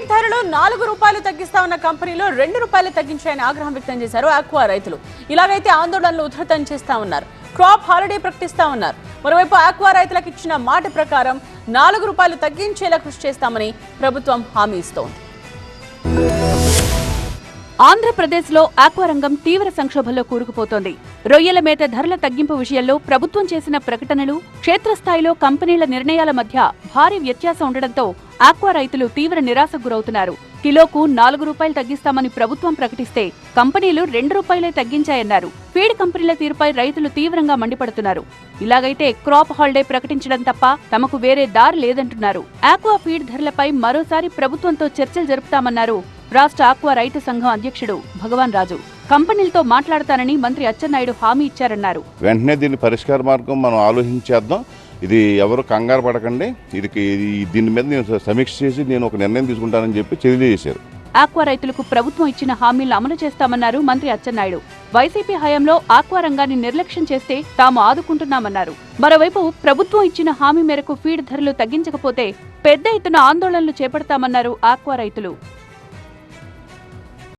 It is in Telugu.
ఫీడ్ ధరలు ₹4 తగ్గిస్తామన్న కంపెనీలో ₹2 తగ్గించాయని ఆగ్రహం వ్యక్తం చేశారు ఆక్వా రైతులు. ఇలాగైతే ఆందోళనలు ఉధృతం చేస్తామన్నారు. క్రాప్ హాలిడే ప్రకటిస్తామన్నారు. మరోవైపు ఆక్వా రైతులకు ఇచ్చిన మాట ప్రకారం ₹4 తగ్గించేలా కృషి చేస్తామని ప్రభుత్వం హామీ ఇస్తోంది. ఆంధ్రప్రదేశ్లో ఆక్వా రంగం తీవ్ర సంక్షోభంలో కూరుకుపోతోంది. రొయ్యల మేత ధరల తగ్గింపు విషయంలో ప్రభుత్వం చేసిన ప్రకటనలు, క్షేత్రస్థాయిలో కంపెనీల నిర్ణయాల మధ్య భారీ వ్యత్యాసం ఉండడంతో ఆక్వా రైతులు తీవ్ర నిరాశకు గురవుతున్నారు. కిలోకు ₹4 తగ్గిస్తామని ప్రభుత్వం ప్రకటిస్తే కంపెనీలు ₹2 తగ్గించాయన్నారు. ఫీడ్ కంపెనీల తీరుపై రైతులు తీవ్రంగా మండిపడుతున్నారు. ఇలాగైతే క్రాప్ హాలిడే ప్రకటించడం తప్ప తమకు వేరే దారి లేదంటున్నారు. ఆక్వా ఫీడ్ ధరలపై మరోసారి ప్రభుత్వంతో చర్చలు జరుపుతామన్నారు రాష్ట్ర ఆక్వా రైతు సంఘం అధ్యక్షుడు భగవాన్ రాజు. కంపెనీలతో మాట్లాడతానని మంత్రి అచ్చెన్నాయుడు హామీ ఇచ్చారన్నారు. వెంటనే దీని పరిష్కార మార్గం మనం ఆలోచించేద్దాం. ఇది ఎవరు కంగారు పడకండి. దీని మీద నేను సమీక్ష చేసి నేను ఒక నిర్ణయం తీసుకుంటానని చెప్పి తెలియజేశారు. ఆక్వా రైతులకు ప్రభుత్వం ఇచ్చిన హామీలను అమలు చేస్తామన్నారు మంత్రి అచ్చెన్నాయుడు. వైసీపీ హయాంలో ఆక్వా రంగాన్ని నిర్లక్ష్యం చేస్తే తాము ఆదుకుంటున్నామన్నారు. మరోవైపు ప్రభుత్వం ఇచ్చిన హామీ మేరకు ఫీడ్ ధరలు తగ్గించకపోతే పెద్ద ఎత్తున ఆందోళనలు చేపడతామన్నారు ఆక్వా రైతులు.